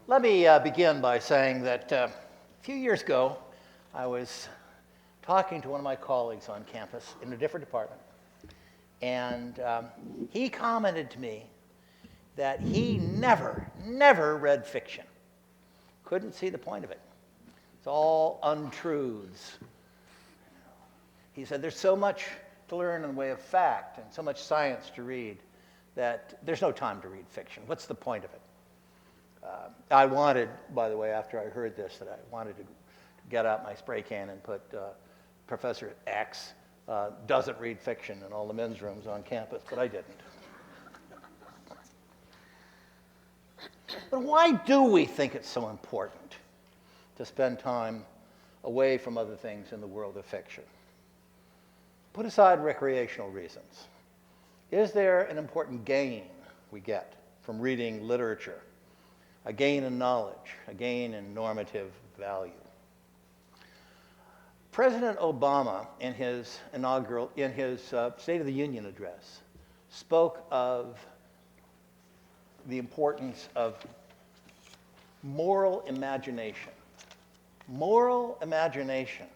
Let me begin by saying that a few years ago, I was talking to one of my colleagues on campus in a different department, and he commented to me that he never read fiction. Couldn't see the point of it. It's all untruths. He said there's so much to learn in the way of fact and so much science to read that there's no time to read fiction. What's the point of it? I wanted, by the way, after I heard this, that I wanted to get out my spray can and put Professor X doesn't read fiction in all the men's rooms on campus, but I didn't. But why do we think it's so important to spend time away from other things in the world of fiction? Put aside recreational reasons. Is there an important gain we get from reading literature? A gain in knowledge, a gain in normative value. President Obama, in his State of the Union address, spoke of the importance of moral imagination. Moral imagination.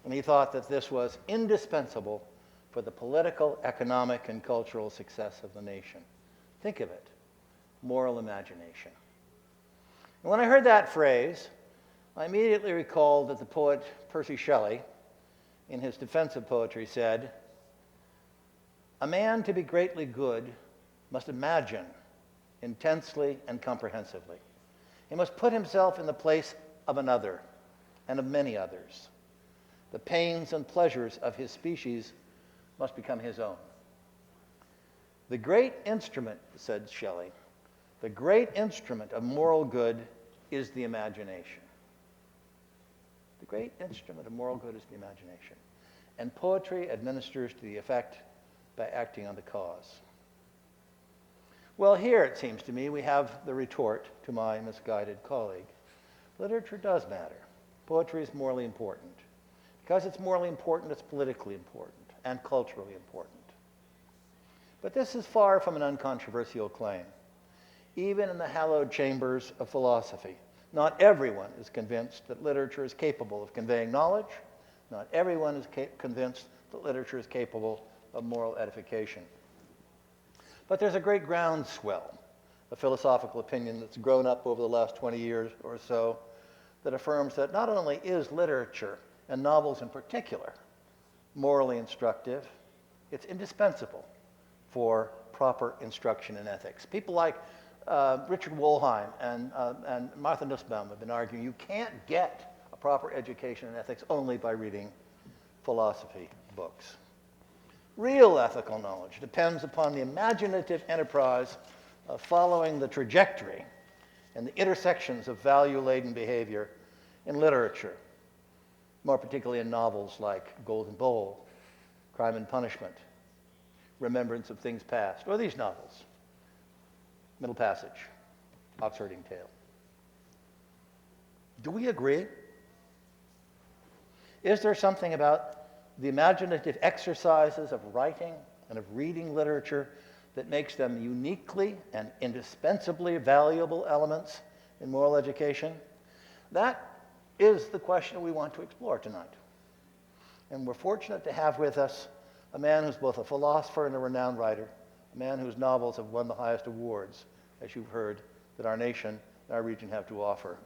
And he thought that this was indispensable for the political, economic, and cultural success of the nation. Think of it. Moral imagination. And when I heard that phrase, I immediately recalled that the poet Percy Shelley, in his defense of poetry, said, "A man to be greatly good must imagine intensely and comprehensively. He must put himself in the place of another and of many others. The pains and pleasures of his species must become his own." The great instrument, said Shelley, the great instrument of moral good is the imagination. The great instrument of moral good is the imagination. And poetry administers to the effect by acting on the cause. Well, here, it seems to me, we have the retort to my misguided colleague. Literature does matter. Poetry is morally important. Because it's morally important, it's politically important and culturally important. But this is far from an uncontroversial claim. Even in the hallowed chambers of philosophy, not everyone is convinced that literature is capable of conveying knowledge. Not everyone is convinced that literature is capable of moral edification. But there's a great groundswell of philosophical opinion that's grown up over the last 20 years or so that affirms that not only is literature, and novels in particular, morally instructive, it's indispensable for proper instruction in ethics. People like Richard Wollheim and Martha Nussbaum have been arguing you can't get a proper education in ethics only by reading philosophy books. Real ethical knowledge depends upon the imaginative enterprise of following the trajectory and the intersections of value-laden behavior in literature, more particularly in novels like Golden Bowl, Crime and Punishment, Remembrance of Things Past, or these novels, Middle Passage, Oxfording Tale. Do we agree? Is there something about the imaginative exercises of writing and of reading literature that makes them uniquely and indispensably valuable elements in moral education? That is the question we want to explore tonight. And we're fortunate to have with us a man who's both a philosopher and a renowned writer, a man whose novels have won the highest awards, as you've heard, that our nation and our region have to offer.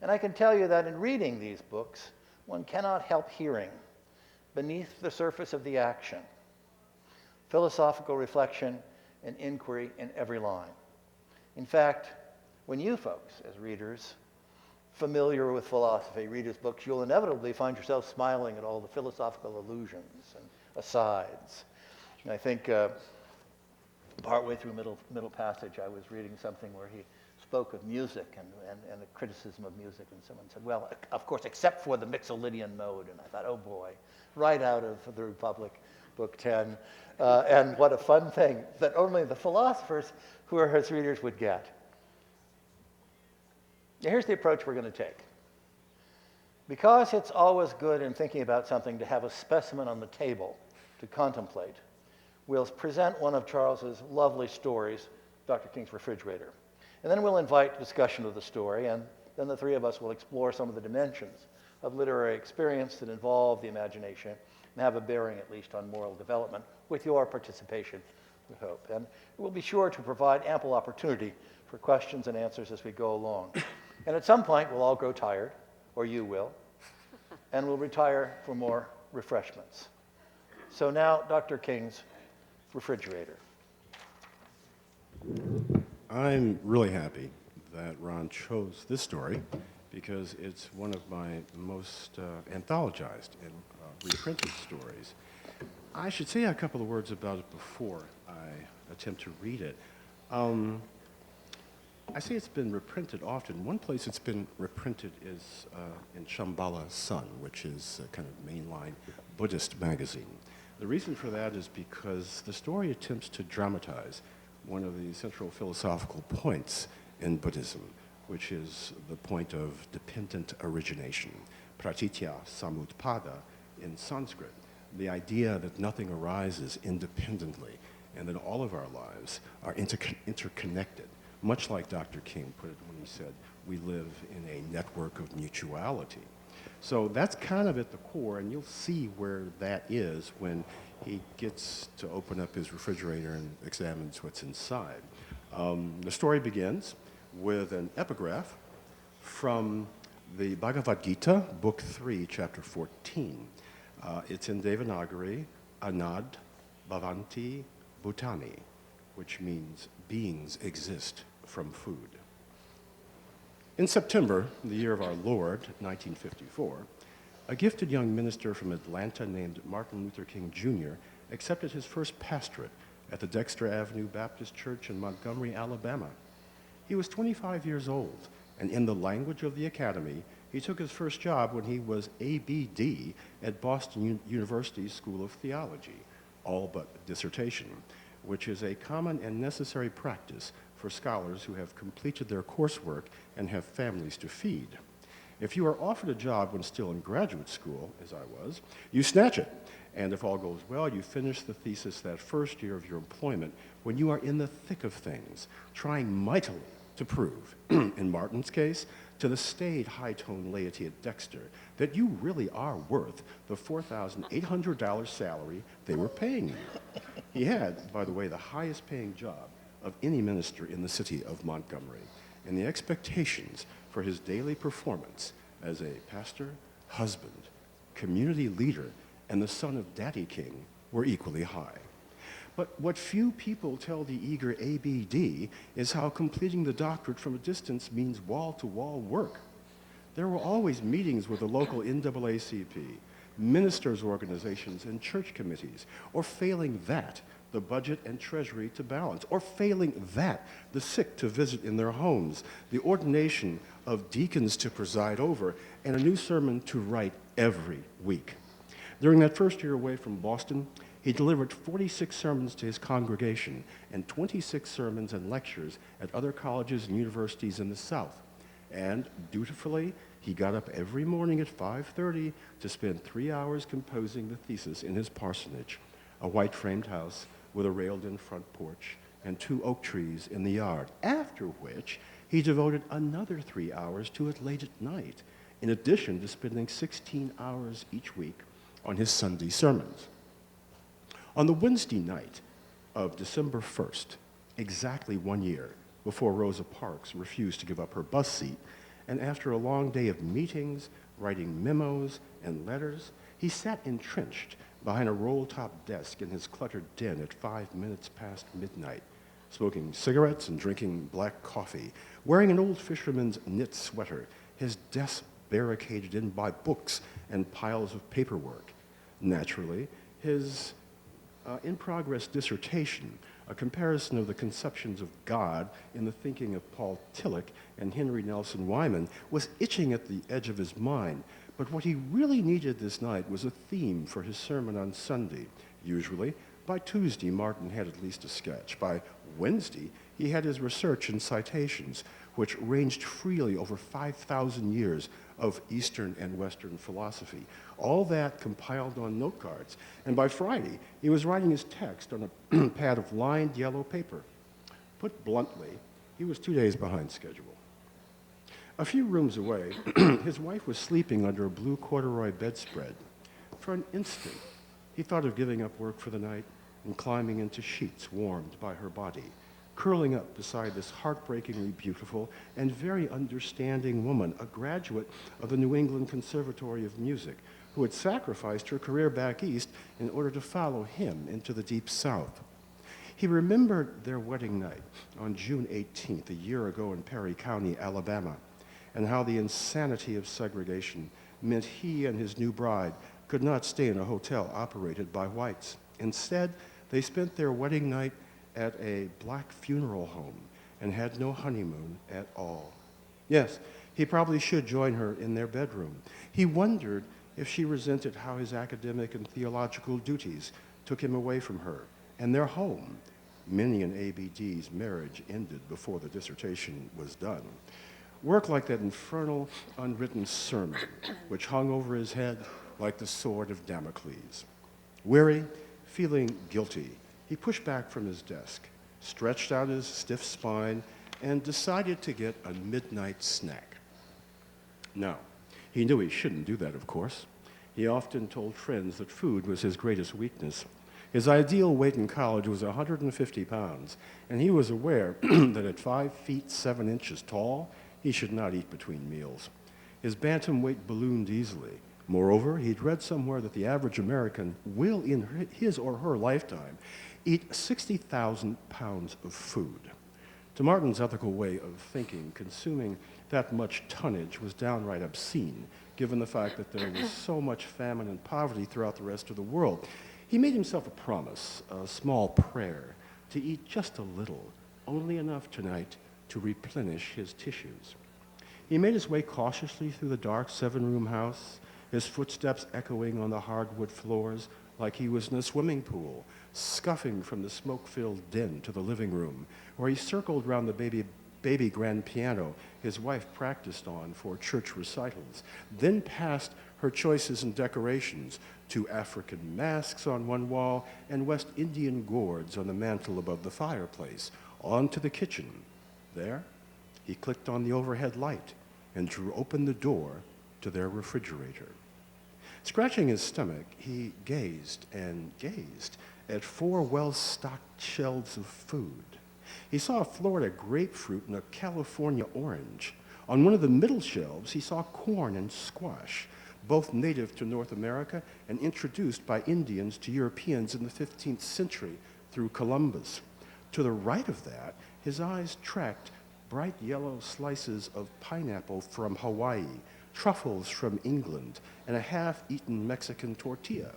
And I can tell you that in reading these books, one cannot help hearing, beneath the surface of the action, philosophical reflection and inquiry in every line. In fact, when you folks, as readers, familiar with philosophy, read his books, you'll inevitably find yourself smiling at all the philosophical allusions and asides. And I think partway through middle passage, I was reading something where he spoke of music and the criticism of music, and someone said, well, of course, except for the Mixolydian mode. And I thought, oh boy, right out of the Republic, Book 10. And what a fun thing that only the philosophers who are his readers would get. Now, here's the approach we're going to take. Because it's always good in thinking about something to have a specimen on the table to contemplate, we'll present one of Charles's lovely stories, Dr. King's Refrigerator. And then we'll invite discussion of the story, and then the three of us will explore some of the dimensions of literary experience that involve the imagination and have a bearing, at least, on moral development, with your participation, we hope. And we'll be sure to provide ample opportunity for questions and answers as we go along. And at some point, we'll all grow tired, or you will, and we'll retire for more refreshments. So now, Dr. King's refrigerator. I'm really happy that Ron chose this story because it's one of my most anthologized and reprinted stories. I should say a couple of words about it before I attempt to read it. I say it's been reprinted often. One place it's been reprinted is in Shambhala Sun, which is a kind of mainline Buddhist magazine. The reason for that is because the story attempts to dramatize one of the central philosophical points in Buddhism, which is the point of dependent origination, pratitya samutpada in Sanskrit, the idea that nothing arises independently and that all of our lives are interconnected, much like Dr. King put it when he said, we live in a network of mutuality. So that's kind of at the core, and you'll see where that is when he gets to open up his refrigerator and examines what's inside. The story begins with an epigraph from the Bhagavad Gita, Book 3, Chapter 14. It's in Devanagari, Anad Bhavanti Bhutani, which means beings exist from food. In September, the year of our Lord, 1954, a gifted young minister from Atlanta named Martin Luther King Jr. accepted his first pastorate at the Dexter Avenue Baptist Church in Montgomery, Alabama. He was 25 years old, and in the language of the academy, he took his first job when he was ABD at Boston University's School of Theology, all but dissertation, which is a common and necessary practice for scholars who have completed their coursework and have families to feed. If you are offered a job when still in graduate school, as I was, you snatch it. And if all goes well, you finish the thesis that first year of your employment when you are in the thick of things, trying mightily to prove, in Martin's case, to the staid high-tone laity at Dexter, that you really are worth the $4,800 salary they were paying you. He had, by the way, the highest paying job of any minister in the city of Montgomery, and the expectations for his daily performance as a pastor, husband, community leader, and the son of Daddy King were equally high. But what few people tell the eager ABD is how completing the doctorate from a distance means wall-to-wall work. There were always meetings with the local NAACP, ministers' organizations, and church committees, or failing that, the budget and treasury to balance, or failing that, the sick to visit in their homes, the ordination of deacons to preside over, and a new sermon to write every week. During that first year away from Boston, he delivered 46 sermons to his congregation and 26 sermons and lectures at other colleges and universities in the South. And dutifully, he got up every morning at 5:30 to spend 3 hours composing the thesis in his parsonage, a white-framed house with a railed-in front porch and 2 oak trees in the yard, after which he devoted another 3 hours to it late at night, in addition to spending 16 hours each week on his Sunday sermons. On the Wednesday night of December 1st, exactly 1 year before Rosa Parks refused to give up her bus seat, and after a long day of meetings, writing memos and letters, he sat entrenched behind a roll-top desk in his cluttered den at 5 minutes past midnight, smoking cigarettes and drinking black coffee, wearing an old fisherman's knit sweater, his desk barricaded in by books and piles of paperwork. Naturally, his in-progress dissertation, a comparison of the conceptions of God in the thinking of Paul Tillich and Henry Nelson Wyman, was itching at the edge of his mind. But what he really needed this night was a theme for his sermon on Sunday. Usually, by Tuesday, Martin had at least a sketch. By Wednesday, he had his research and citations, which ranged freely over 5,000 years of Eastern and Western philosophy. All that compiled on note cards. And by Friday, he was writing his text on a pad of lined yellow paper. Put bluntly, He was 2 days behind schedule. A few rooms away, his wife was sleeping under a blue corduroy bedspread. For an instant, he thought of giving up work for the night and climbing into sheets warmed by her body, curling up beside this heartbreakingly beautiful and very understanding woman, a graduate of the New England Conservatory of Music, who had sacrificed her career back east in order to follow him into the Deep South. He remembered their wedding night on June 18th, a year ago in Perry County, Alabama, and how the insanity of segregation meant he and his new bride could not stay in a hotel operated by whites. Instead, they spent their wedding night at a black funeral home and had no honeymoon at all. Yes, he probably should join her in their bedroom. He wondered if she resented how his academic and theological duties took him away from her and their home. Many an ABD's marriage ended before the dissertation was done. Work like that infernal, unwritten sermon, which hung over his head like the sword of Damocles. Weary, feeling guilty, he pushed back from his desk, stretched out his stiff spine, and decided to get a midnight snack. Now, he knew he shouldn't do that, of course. He often told friends that food was his greatest weakness. His ideal weight in college was 150 pounds, and he was aware that at 5 feet 7 inches tall, he should not eat between meals. His bantam weight ballooned easily. Moreover, he'd read somewhere that the average American will, in his or her lifetime, eat 60,000 pounds of food. To Martin's ethical way of thinking, consuming that much tonnage was downright obscene, given the fact that there was so much famine and poverty throughout the rest of the world. He made himself a promise, a small prayer, to eat just a little, only enough tonight to replenish his tissues. He made his way cautiously through the dark 7-room house, his footsteps echoing on the hardwood floors like he was in a swimming pool, scuffing from the smoke-filled den to the living room, where he circled round the baby grand piano his wife practiced on for church recitals, then past her choices and decorations, 2 African masks on one wall and West Indian gourds on the mantel above the fireplace, on to the kitchen. There, he clicked on the overhead light and drew open the door to their refrigerator. Scratching his stomach, he gazed and gazed at 4 well-stocked shelves of food. He saw a Florida grapefruit and a California orange. On one of the middle shelves, he saw corn and squash, both native to North America and introduced by Indians to Europeans in the 15th century through Columbus. To the right of that, his eyes tracked bright yellow slices of pineapple from Hawaii, truffles from England, and a half-eaten Mexican tortilla.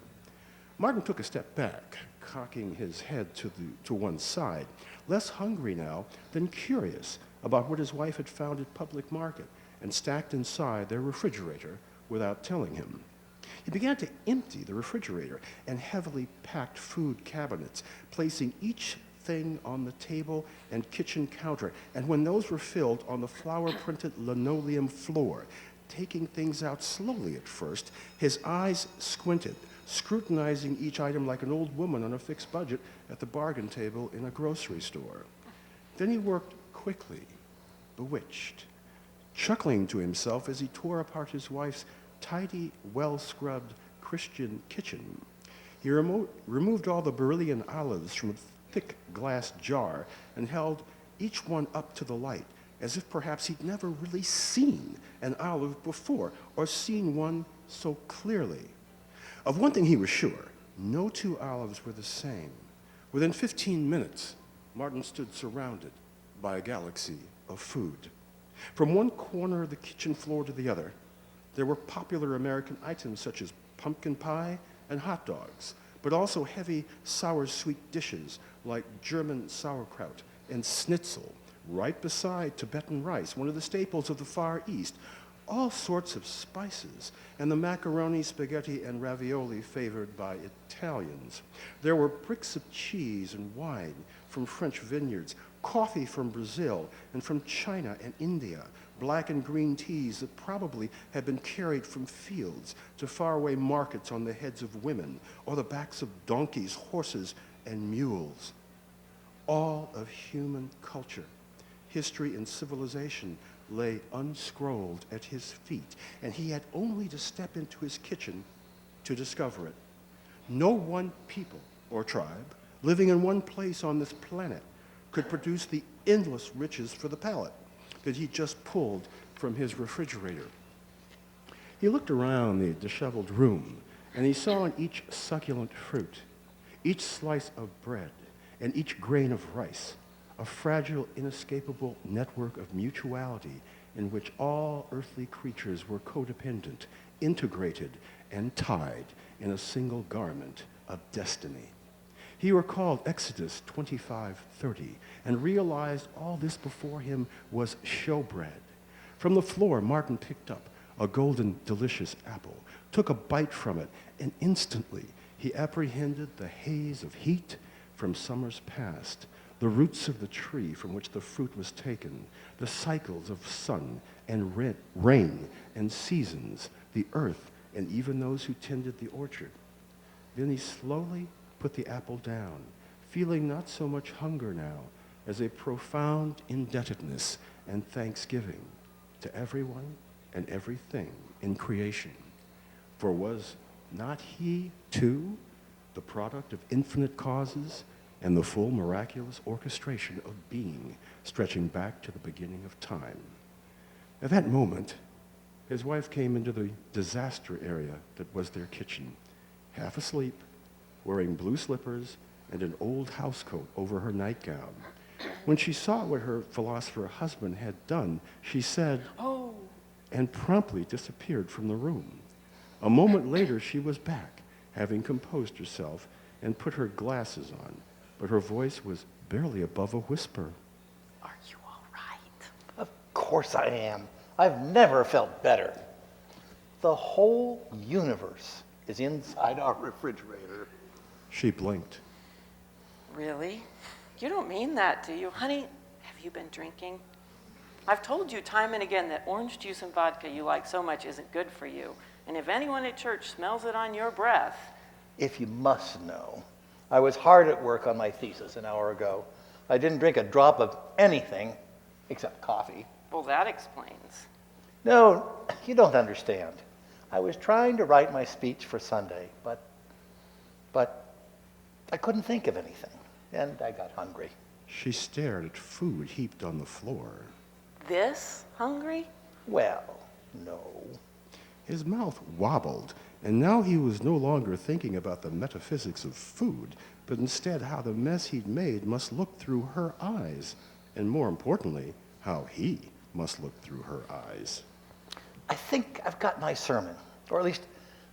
Martin took a step back, cocking his head to one side, less hungry now than curious about what his wife had found at Public Market and stacked inside their refrigerator without telling him. He began to empty the refrigerator and heavily packed food cabinets, placing each thing on the table and kitchen counter, and when those were filled, on the flower-printed linoleum floor, taking things out slowly at first, his eyes squinted, scrutinizing each item like an old woman on a fixed budget at the bargain table in a grocery store. Then he worked quickly, bewitched, chuckling to himself as he tore apart his wife's tidy, well-scrubbed Christian kitchen. He removed all the Brazilian olives from a thick glass jar and held each one up to the light, as if perhaps he'd never really seen an olive before, or seen one so clearly. Of one thing he was sure, no 2 olives were the same. Within 15 minutes, Martin stood surrounded by a galaxy of food. From one corner of the kitchen floor to the other, there were popular American items such as pumpkin pie and hot dogs, but also heavy sour sweet dishes like German sauerkraut and schnitzel, right beside Tibetan rice, one of the staples of the Far East, all sorts of spices, and the macaroni, spaghetti, and ravioli favored by Italians. There were bricks of cheese and wine from French vineyards, coffee from Brazil and from China and India, black and green teas that probably had been carried from fields to faraway markets on the heads of women or the backs of donkeys, horses, and mules. All of human culture History and civilization lay unscrolled at his feet, and he had only to step into his kitchen to discover it. No one people or tribe living in one place on this planet could produce the endless riches for the palate that he just pulled from his refrigerator. He looked around the disheveled room, and he saw in each succulent fruit, each slice of bread, and each grain of rice, a fragile, inescapable network of mutuality in which all earthly creatures were codependent, integrated, and tied in a single garment of destiny. He recalled Exodus 25:30 and realized all this before him was showbread. From the floor, Martin picked up a golden, delicious apple, took a bite from it, and instantly he apprehended the haze of heat from summers past, the roots of the tree from which the fruit was taken, the cycles of sun and rain and seasons, the earth, and even those who tended the orchard. Then he slowly put the apple down, feeling not so much hunger now as a profound indebtedness and thanksgiving to everyone and everything in creation. For was not he, too, the product of infinite causes and the full miraculous orchestration of being stretching back to the beginning of time? At that moment, his wife came into the disaster area that was their kitchen, half asleep, wearing blue slippers and an old housecoat over her nightgown. When she saw what her philosopher husband had done, she said, "Oh," and promptly disappeared from the room. A moment later, she was back, having composed herself and put her glasses on, but her voice was barely above a whisper. Are you all right? Of course I am. I've never felt better. The whole universe is inside our refrigerator. She blinked. Really? You don't mean that, do you? Honey, have you been drinking? I've told you time and again that orange juice and vodka you like so much isn't good for you. And if anyone at church smells it on your breath... If you must know, I was hard at work on my thesis an hour ago. I didn't drink a drop of anything except coffee. Well, that explains. No, you don't understand. I was trying to write my speech for Sunday, but I couldn't think of anything, and I got hungry. She stared at food heaped on the floor. This hungry? Well, no. His mouth wobbled, and now he was no longer thinking about the metaphysics of food, but instead how the mess he'd made must look through her eyes, and more importantly, how he must look through her eyes. I think I've got my sermon, or at least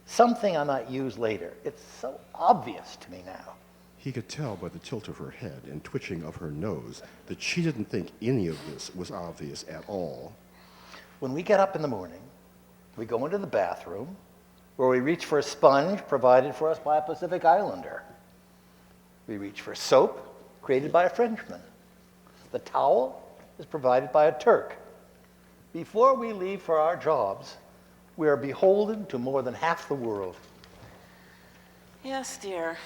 something I might use later. It's so obvious to me now. He could tell by the tilt of her head and twitching of her nose that she didn't think any of this was obvious at all. When we get up in the morning, we go into the bathroom, where we reach for a sponge provided for us by a Pacific Islander. We reach for soap created by a Frenchman. The towel is provided by a Turk. Before we leave for our jobs, we are beholden to more than half the world. Yes, dear.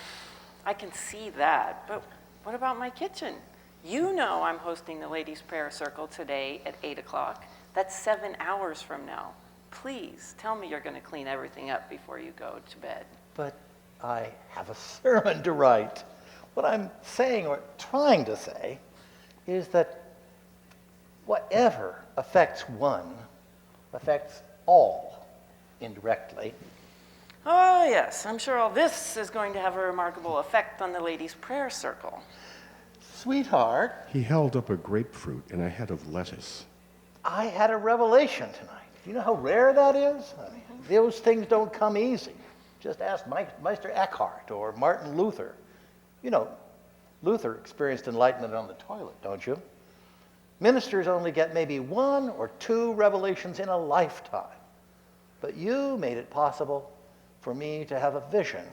I can see that, but what about my kitchen? You know I'm hosting the ladies' prayer circle today at 8 o'clock. That's 7 hours from now. Please tell me you're going to clean everything up before you go to bed. But I have a sermon to write. What I'm saying, or trying to say, is that whatever affects one affects all indirectly. Oh, yes, I'm sure all this is going to have a remarkable effect on the ladies' prayer circle. Sweetheart, He held up a grapefruit and a head of lettuce. I had a revelation tonight. Do you know how rare that is? I mean, those things don't come easy. Just ask Meister Eckhart or Martin Luther. You know, Luther experienced enlightenment on the toilet, don't you? Ministers only get maybe 1 or 2 revelations in a lifetime. But you made it possible for me to have a vision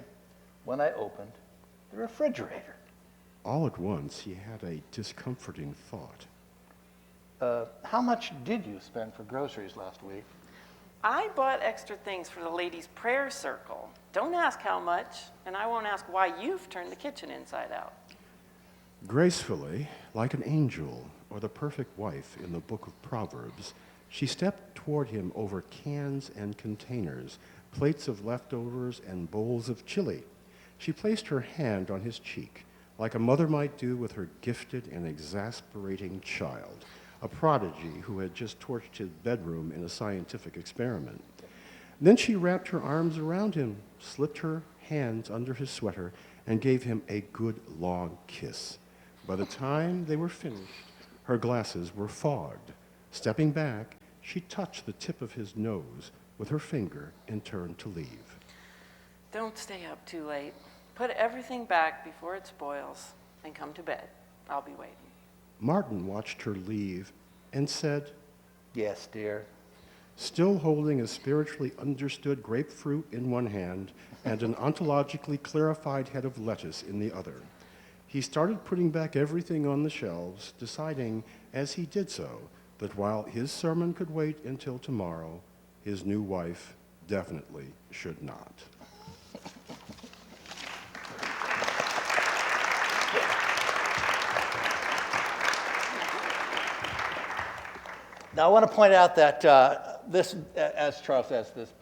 when I opened the refrigerator. All at once, he had a discomforting thought. How much did you spend for groceries last week? I bought extra things for the ladies' prayer circle. Don't ask how much, and I won't ask why you've turned the kitchen inside out. Gracefully, like an angel or the perfect wife in the book of Proverbs, she stepped toward him over cans and containers, plates of leftovers and bowls of chili. She placed her hand on his cheek, like a mother might do with her gifted and exasperating child, a prodigy who had just torched his bedroom in a scientific experiment. Then she wrapped her arms around him, slipped her hands under his sweater, and gave him a good long kiss. By the time they were finished, her glasses were fogged. Stepping back, she touched the tip of his nose with her finger and turned to leave. Don't stay up too late. Put everything back before it spoils and come to bed. I'll be waiting. Martin watched her leave and said, Yes, dear. still holding a spiritually understood grapefruit in one hand and an ontologically clarified head of lettuce in the other. He started putting back everything on the shelves, deciding as he did so that while his sermon could wait until tomorrow, his new wife definitely should not. Now, I want to point out that this, as Charles says, this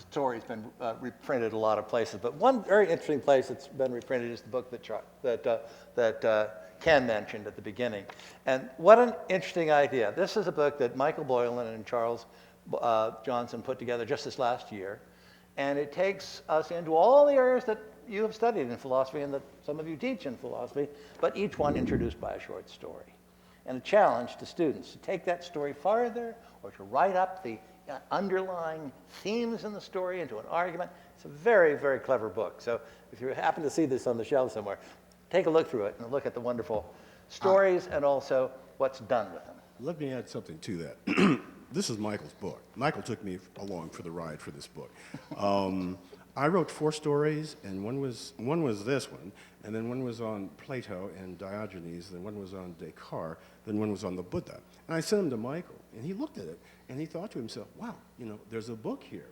story's been reprinted a lot of places. But one very interesting place that's been reprinted is the book that Ken mentioned at the beginning. And what an interesting idea. This is a book that Michael Boylan and Charles Johnson put together just this last year. And it takes us into all the areas that you have studied in philosophy and that some of you teach in philosophy, but each one introduced by a short story. And a challenge to students to take that story farther or to write up the underlying themes in the story into an argument. It's a very, very clever book. So if you happen to see this on the shelf somewhere, take a look through it and look at the wonderful stories and also what's done with them. Let me add something to that. This is Michael's book. Michael took me along for the ride for this book. I wrote 4 stories, and one was this one, and then one was on Plato and Diogenes, then one was on Descartes, then one was on the Buddha. And I sent them to Michael, and he looked at it, and he thought to himself, wow, there's a book here.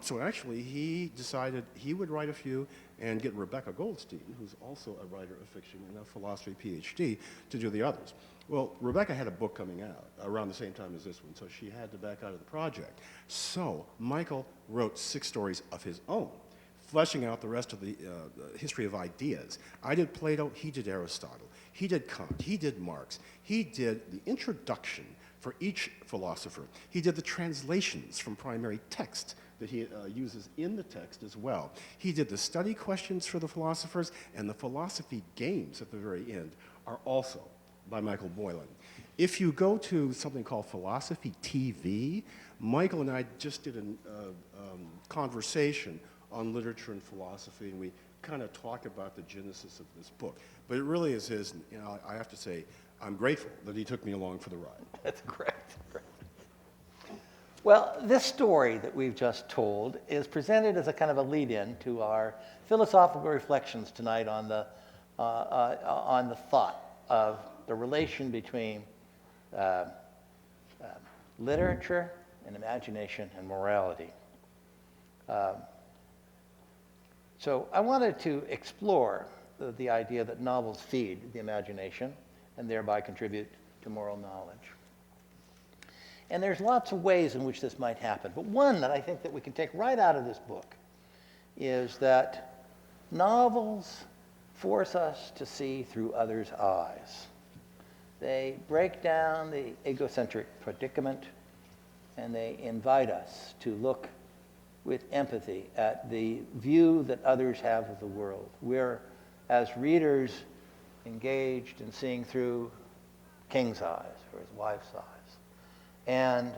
So actually, he decided he would write a few and get Rebecca Goldstein, who's also a writer of fiction and a philosophy PhD, to do the others. Well, Rebecca had a book coming out around the same time as this one, so she had to back out of the project. So Michael wrote 6 stories of his own, fleshing out the rest of the history of ideas. I did Plato, he did Aristotle, he did Kant, he did Marx, he did the introduction for each philosopher. He did the translations from primary text that he uses in the text as well. He did the study questions for the philosophers, and the philosophy games at the very end are also by Michael Boylan. If you go to something called Philosophy TV, Michael and I just did a conversation on literature and philosophy, and we kind of talk about the genesis of this book. But it really is his, I have to say, I'm grateful that he took me along for the ride. That's great. Well, this story that we've just told is presented as a kind of a lead-in to our philosophical reflections tonight on the thought of the relation between literature and imagination and morality. So I wanted to explore the idea that novels feed the imagination and thereby contribute to moral knowledge. And there's lots of ways in which this might happen, but one that I think that we can take right out of this book is that novels force us to see through others' eyes. They break down the egocentric predicament, and they invite us to look with empathy at the view that others have of the world. We're, as readers, engaged in seeing through King's eyes or his wife's eyes. And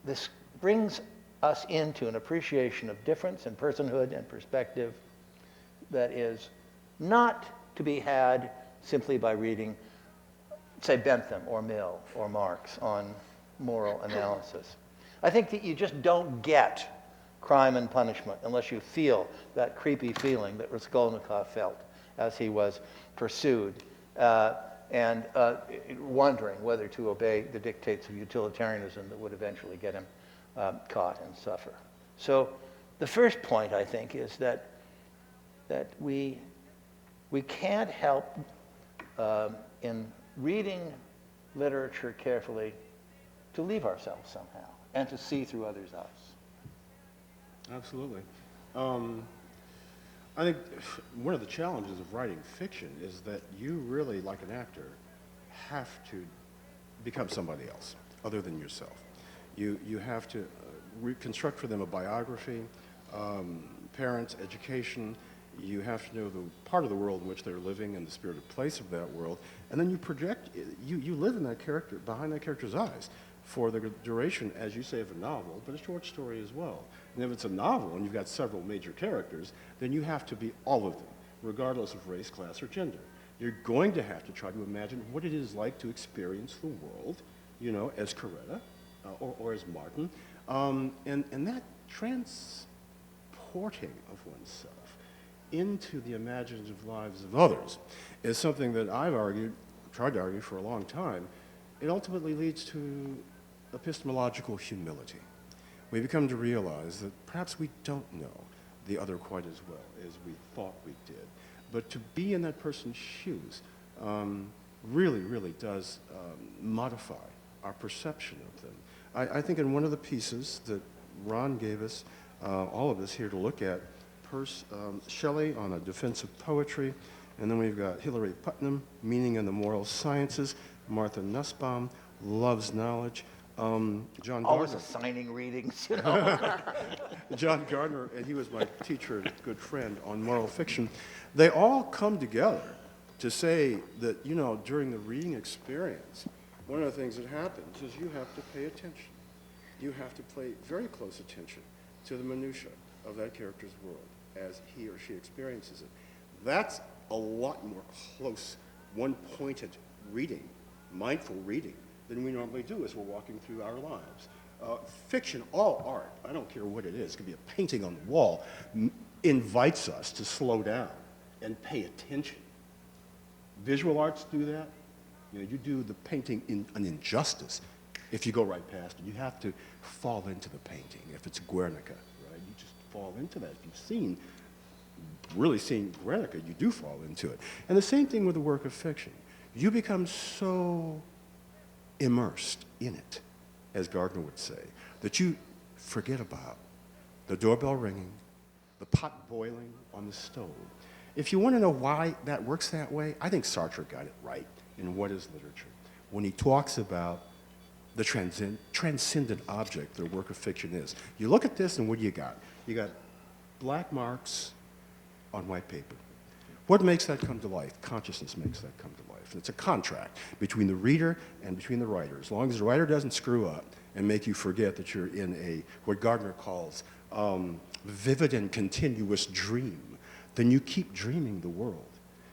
this brings us into an appreciation of difference and personhood and perspective that is not to be had simply by reading, say, Bentham or Mill or Marx on moral analysis. I think that you just don't get crime and punishment unless you feel that creepy feeling that Raskolnikov felt as he was pursued and wondering whether to obey the dictates of utilitarianism that would eventually get him caught and suffer. So the first point, I think, is that we can't help in reading literature carefully to leave ourselves somehow and to see through others' eyes. Absolutely. I think one of the challenges of writing fiction is that you really, like an actor, have to become somebody else other than yourself. You have to reconstruct for them a biography, parents, education. You have to know the part of the world in which they're living and the spirit of place of that world, and then you project, you live in that character, behind that character's eyes for the duration, as you say, of a novel, but a short story as well. And if it's a novel and you've got several major characters, then you have to be all of them, regardless of race, class, or gender. You're going to have to try to imagine what it is like to experience the world, you know, as Coretta or as Martin, and that transporting of oneself into the imaginative lives of others is something that I've tried to argue for a long time. It ultimately leads to epistemological humility. We become to realize that perhaps we don't know the other quite as well as we thought we did. But to be in that person's shoes really, really does modify our perception of them. I think in one of the pieces that Ron gave us, all of us here to look at, Shelley on a defense of poetry, and then we've got Hilary Putnam, Meaning in the Moral Sciences, Martha Nussbaum, Love's Knowledge, John Always Gardner. assigning readings, you know. John Gardner, and he was my teacher and good friend on moral fiction. They all come together to say that, you know, during the reading experience, one of the things that happens is you have to pay attention. You have to pay very close attention to the minutiae of that character's world as he or she experiences it. That's a lot more close, one-pointed reading, mindful reading, than we normally do as we're walking through our lives. Fiction, all art, I don't care what it is, it could be a painting on the wall, invites us to slow down and pay attention. Visual arts do that. You know, you do the painting an injustice if you go right past it. You have to fall into the painting. If it's Guernica, right, you just fall into that. If you've really seen Guernica, you do fall into it. And the same thing with the work of fiction. You become so immersed in it, as Gardner would say, that you forget about the doorbell ringing, the pot boiling on the stove. If you want to know why that works that way, I think Sartre got it right in What is Literature, when he talks about the transcendent object that a work of fiction is. You look at this and what do you got? You got black marks on white paper. What makes that come to life? Consciousness makes that come to life. It's a contract between the reader and between the writer. As long as the writer doesn't screw up and make you forget that you're in what Gardner calls vivid and continuous dream, then you keep dreaming the world.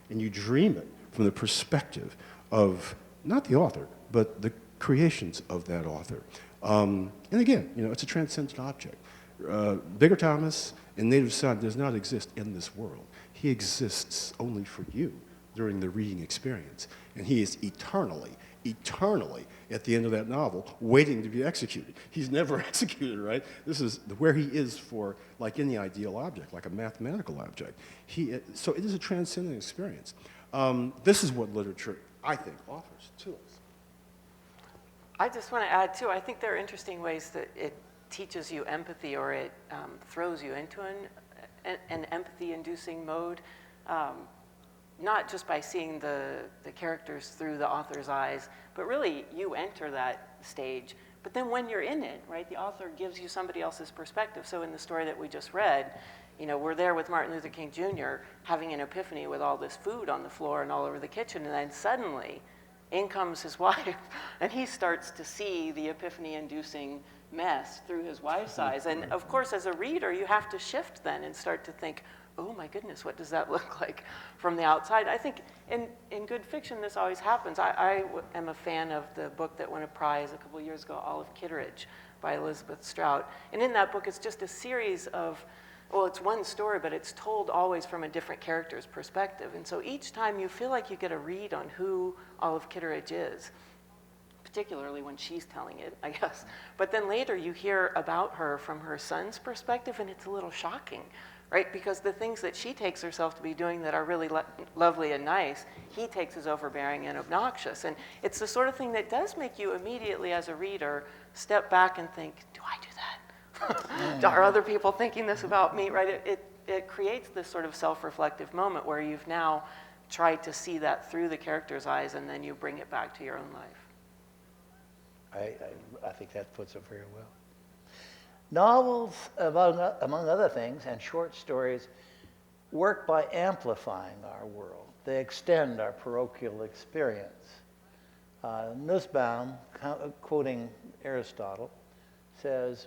And you dream it from the perspective of not the author, but the creations of that author. And again, you know, it's a transcendent object. Bigger Thomas in Native Son does not exist in this world. He exists only for you during the reading experience. And he is eternally at the end of that novel waiting to be executed. He's never executed, right? This is where he is for, like any ideal object, like a mathematical object. So it is a transcendent experience. This is what literature, I think, offers to us. I just want to add, too, I think there are interesting ways that it teaches you empathy, or it throws you into an empathy-inducing mode, not just by seeing the characters through the author's eyes, but really you enter that stage. But then when you're in it, right, the author gives you somebody else's perspective. So in the story that we just read, you know, we're there with Martin Luther King Jr. having an epiphany with all this food on the floor and all over the kitchen, and then suddenly in comes his wife, and he starts to see the epiphany-inducing mess through his wife's eyes. And of course, as a reader, you have to shift then and start to think, oh my goodness, what does that look like from the outside? I think in good fiction, this always happens. I am a fan of the book that won a prize a couple years ago, Olive Kitteridge, by Elizabeth Strout. And in that book, it's just a series of, well, it's one story, but it's told always from a different character's perspective. And so each time you feel like you get a read on who Olive Kitteridge is, particularly when she's telling it, I guess. But then later you hear about her from her son's perspective, and it's a little shocking right? Because the things that she takes herself to be doing that are really lovely and nice, he takes as overbearing and obnoxious. And it's the sort of thing that does make you immediately, as a reader, step back and think, do I do that? Are other people thinking this about me, right? It creates this sort of self-reflective moment where you've now tried to see that through the character's eyes, and then you bring it back to your own life. I think that puts it very well. Novels, among other things, and short stories, work by amplifying our world. They extend our parochial experience. Nussbaum, quoting Aristotle, says,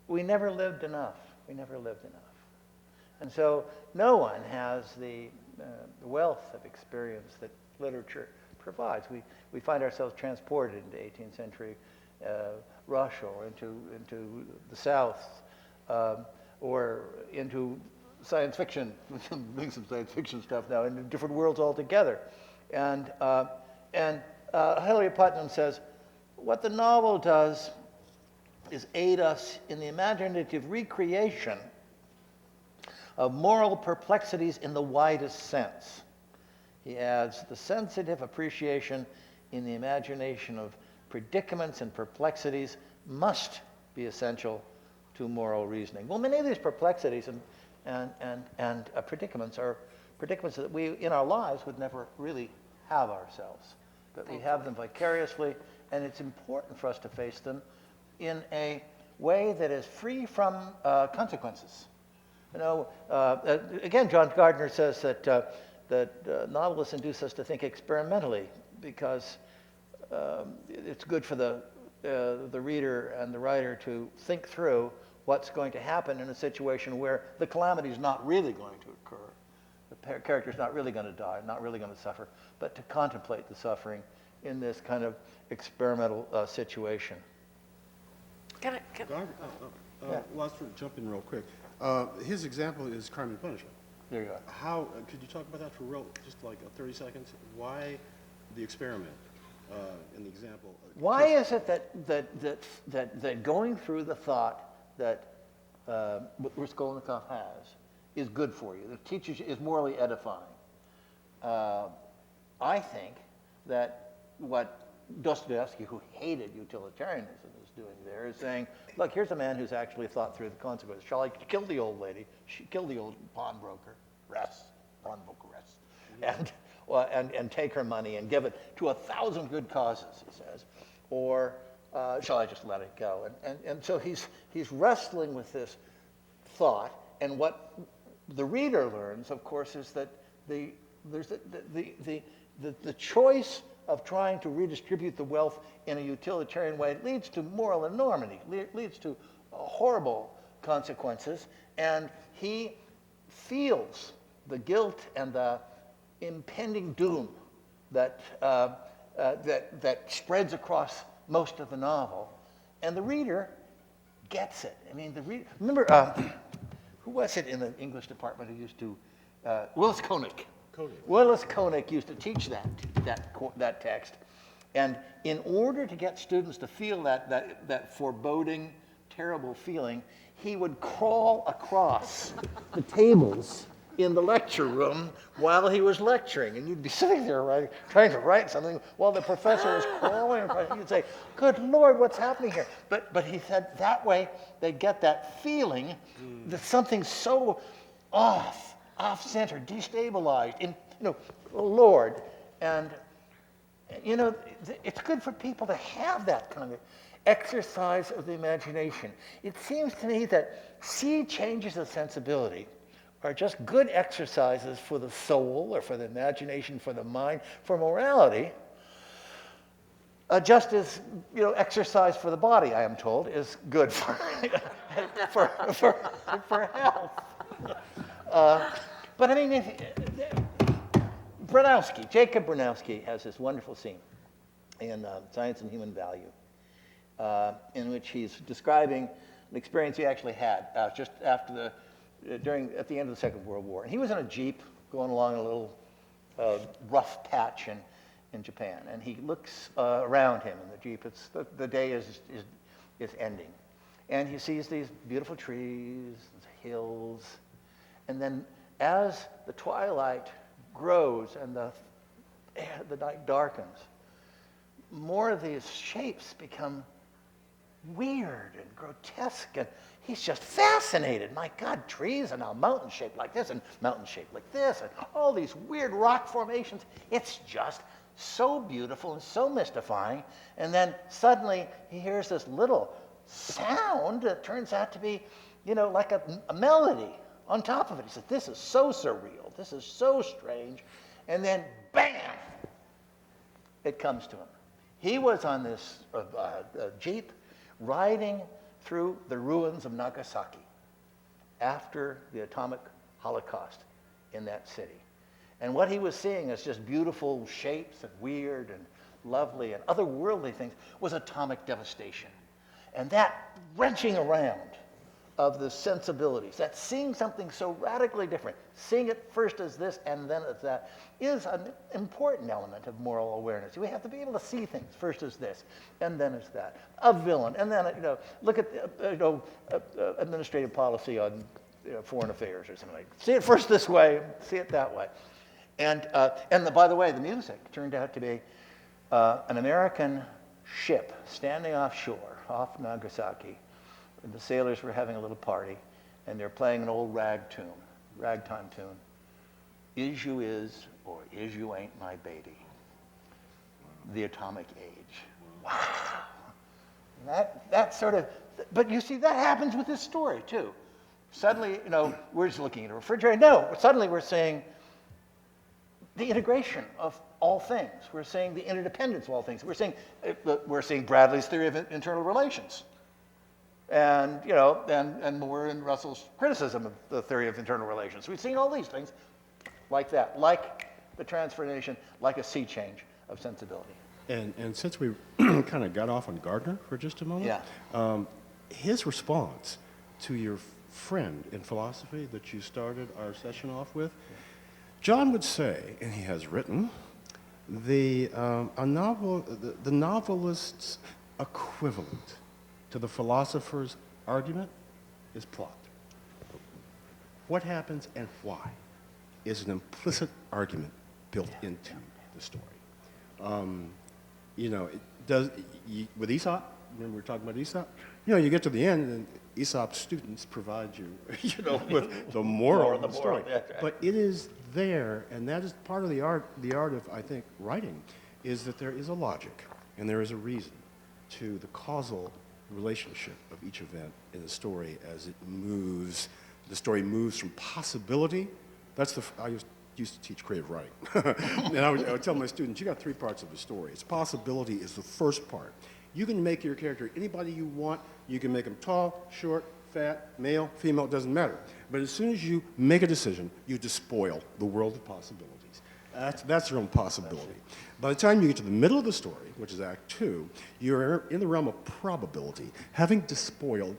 "We never lived enough. We never lived enough." And so no one has the wealth of experience that literature provides. We find ourselves transported into 18th century Russia, or into the South, or into science fiction. We're doing some science fiction stuff now, into different worlds altogether. And Hilary Putnam says, what the novel does is aid us in the imaginative recreation of moral perplexities in the widest sense. He adds, the sensitive appreciation in the imagination of predicaments and perplexities must be essential to moral reasoning. Well, many of these perplexities and predicaments are predicaments that we, in our lives, would never really have ourselves. But we have them vicariously, and it's important for us to face them in a way that is free from consequences. You know, again, John Gardner says that novelists induce us to think experimentally because it's good for the reader and the writer to think through what's going to happen in a situation where the calamity is not really going to occur. The character's not really going to die, not really going to suffer, but to contemplate the suffering in this kind of experimental situation. Yeah. Well, I'll jump in real quick. His example is crime and punishment. There you go. How could you talk about that for just like 30 seconds? Why the experiment in the example? Why is it that going through the thought that Raskolnikov has is good for you, that teaches you, is morally edifying? I think that what Dostoevsky, who hated utilitarianism, is doing there is saying, look, here's a man who's actually thought through the consequences. Shall I kill the old lady? Kill the old pawnbroker, and take her money and give it to 1,000 good causes, he says, or shall I just let it go? And so he's wrestling with this thought, and what the reader learns, of course, is that the choice of trying to redistribute the wealth in a utilitarian way leads to moral enormity, leads to horrible consequences, and he feels the guilt and the impending doom that spreads across most of the novel, and the reader gets it. I mean, the reader. Remember, who was it in the English department who used to? Willis Koenig. Willis Koenig used to teach that text, and in order to get students to feel that foreboding, terrible feeling, he would crawl across the tables in the lecture room while he was lecturing, and you'd be sitting there trying to write something while the professor was crawling across. You'd say, "Good Lord, what's happening here?" But he said that way they get that feeling that something's so off-center, destabilized. Oh Lord, and it's good for people to have that kind of exercise of the imagination. It seems to me that sea changes of sensibility are just good exercises for the soul or for the imagination, for the mind, for morality, just as exercise for the body, I am told, is good for health. But I mean, Jacob Bronowski has this wonderful scene in Science and Human Value, in which he's describing an experience he actually had just after at the end of the Second World War. And he was in a Jeep going along a little rough patch in Japan, and he looks around him in the Jeep. The day is ending, and he sees these beautiful trees, hills, And then as the twilight grows and the night darkens, more of these shapes become weird and grotesque, and he's just fascinated. My God, trees and a mountain shaped like this and mountain shaped like this and all these weird rock formations. It's just so beautiful and so mystifying. And then suddenly he hears this little sound that turns out to be, like a melody on top of it. He says, this is so surreal. This is so strange. And then, bam, it comes to him. He was on this Jeep riding through the ruins of Nagasaki after the atomic holocaust in that city. And what he was seeing as just beautiful shapes and weird and lovely and otherworldly things was atomic devastation. And that wrenching around of the sensibilities, that seeing something so radically different, seeing it first as this and then as that, is an important element of moral awareness. We have to be able to see things first as this and then as that. A villain, and then look at administrative policy on foreign affairs or something like that. See it first this way, see it that way. And by the way, the music turned out to be an American ship standing offshore, off Nagasaki. And the sailors were having a little party, and they're playing an old ragtime tune. Is you is, or is you ain't my baby. The atomic age. Wow. That sort of, but you see, that happens with this story too. Suddenly, we're just looking at a refrigerator. No, suddenly we're seeing the integration of all things. We're seeing the interdependence of all things. We're seeing Bradley's theory of internal relations. And, and more in Russell's criticism of the theory of internal relations. We've seen all these things like that, like the transformation, like a sea change of sensibility. And since we kind of got off on Gardner for just a moment, his response to your friend in philosophy that you started our session off with, John would say, and he has written, the novelist's equivalent to the philosopher's argument is plot. What happens and why is an implicit argument built into the story. With Aesop, remember we were talking about Aesop? You get to the end and Aesop's students provide you, with the moral of the story. Right. But it is there, and that is part of the art of, I think, writing, is that there is a logic and there is a reason to the causal relationship of each event in the story as it moves. The story moves from possibility. I used to teach creative writing. And I would tell my students, you got three parts of the story. It's possibility is the first part. You can make your character anybody you want. You can make them tall, short, fat, male, female, it doesn't matter. But as soon as you make a decision, you despoil the world of possibilities. That's your own possibility. By the time you get to the middle of the story, which is Act 2, you're in the realm of probability. Having despoiled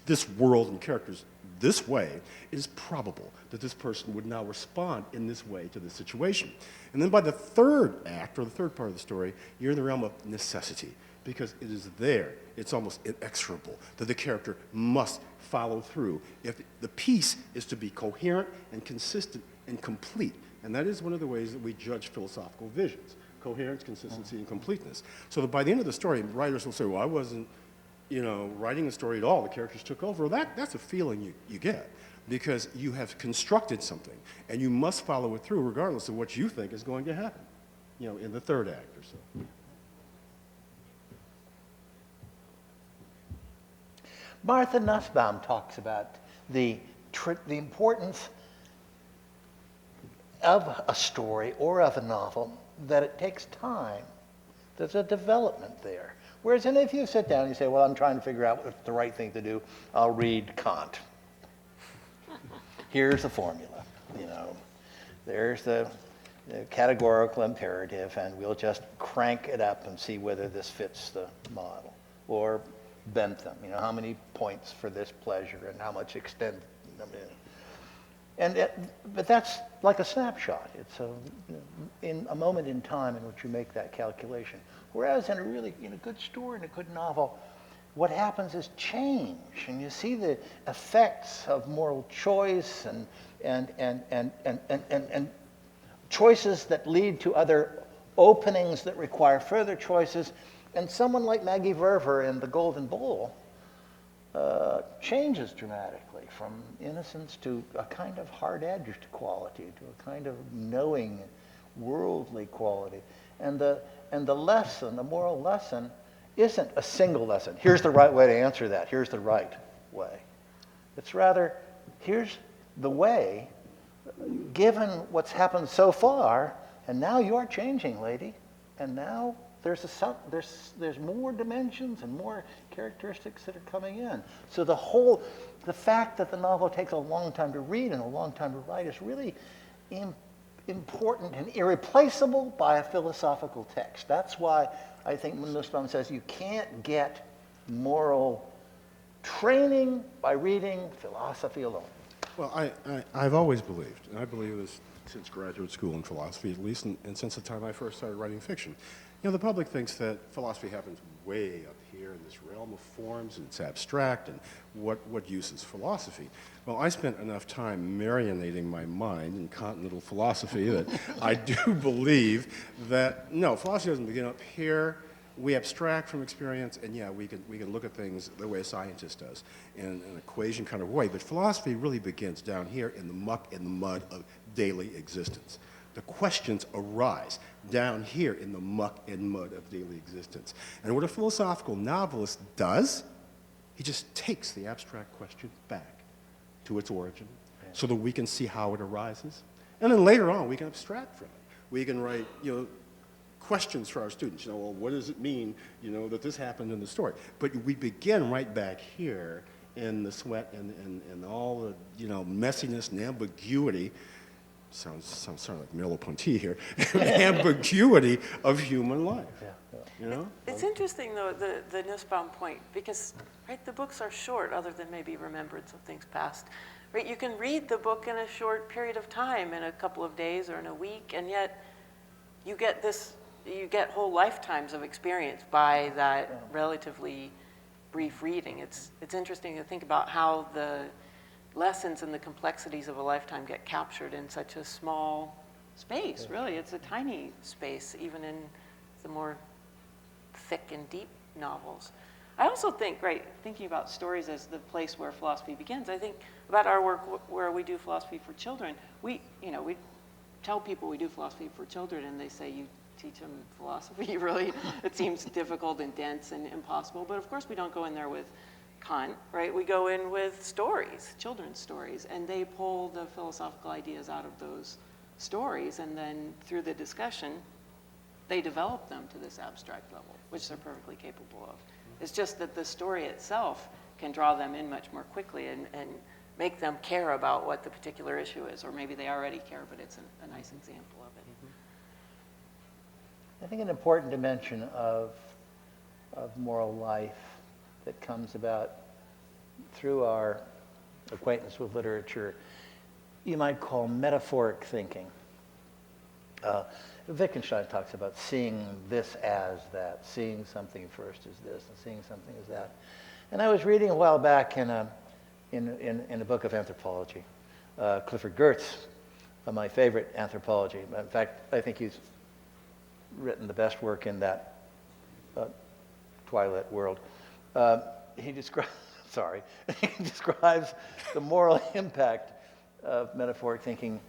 this world and characters this way, it is probable that this person would now respond in this way to this situation. And then by the third act, or the third part of the story, you're in the realm of necessity, because it is there, it's almost inexorable, that the character must follow through if the piece is to be coherent and consistent and complete. And that is one of the ways that we judge philosophical visions: coherence, consistency, and completeness. So that by the end of the story, writers will say, well, I wasn't writing a story at all, the characters took over. Well, that's a feeling you get, because you have constructed something, and you must follow it through regardless of what you think is going to happen, in the third act or so. Martha Nussbaum talks about the importance of a story or of a novel, that it takes time. There's a development there. Whereas if you sit down and you say, well, I'm trying to figure out what's the right thing to do, I'll read Kant. Here's the formula, There's the categorical imperative, and we'll just crank it up and see whether this fits the model. Or Bentham, how many points for this pleasure and how much extend. But that's like a snapshot. It's in a moment in time in which you make that calculation. Whereas in a good story and a good novel, what happens is change, and you see the effects of moral choice and choices that lead to other openings that require further choices. And someone like Maggie Verver in The Golden Bowl changes dramatically from innocence to a kind of hard-edged quality, to a kind of knowing, worldly quality. And the lesson, the moral lesson, isn't a single lesson. Here's the right way to answer that. Here's the right way. It's rather, here's the way, given what's happened so far, and now you're changing, lady, and now there's more dimensions and more characteristics that are coming in. So the fact that the novel takes a long time to read and a long time to write is really important and irreplaceable by a philosophical text. That's why I think Nussbaum says you can't get moral training by reading philosophy alone. Well, I've always believed, and I believe this since graduate school in philosophy at least, and since the time I first started writing fiction. You know, the public thinks that philosophy happens way up here in this realm of forms, and it's abstract, and what use is philosophy? Well, I spent enough time marinating my mind in continental philosophy that I do believe that, no, philosophy doesn't begin up here. We abstract from experience, and yeah, we can look at things the way a scientist does, in an equation kind of way, but philosophy really begins down here in the muck and the mud of daily existence. The questions arise down here in the muck and mud of daily existence. And what a philosophical novelist does, he just takes the abstract question back to its origin so that we can see how it arises. And then later on, we can abstract from it. We can write, questions for our students. Well, what does it mean, that this happened in the story? But we begin right back here in the sweat and all the, messiness and ambiguity. Sounds sort of like Merleau-Ponty here. Ambiguity of human life. It's interesting, though, the Nussbaum point, because the books are short, other than maybe remembrance of things past. Right, you can read the book in a short period of time, in a couple of days or in a week, and yet you get whole lifetimes of experience by that relatively brief reading. It's interesting to think about how the lessons and the complexities of a lifetime get captured in such a small space. Really, it's a tiny space, even in the more thick and deep novels. I also think, thinking about stories as the place where philosophy begins, I think about our work where we do philosophy for children. We tell people we do philosophy for children, and they say, you teach them philosophy, really? It seems difficult and dense and impossible, but of course we don't go in there with Kant, right? We go in with stories, children's stories, and they pull the philosophical ideas out of those stories, and then through the discussion, they develop them to this abstract level, which they're perfectly capable of. It's just that the story itself can draw them in much more quickly and make them care about what the particular issue is, or maybe they already care, but it's a nice example of it. I think an important dimension of moral life that comes about through our acquaintance with literature, you might call metaphoric thinking. Wittgenstein talks about seeing this as that, seeing something first as this, and seeing something as that. And I was reading a while back in a book of anthropology, Clifford Geertz, my favorite anthropology. In fact, I think he's written the best work in that twilight world. He describes the moral impact of metaphoric thinking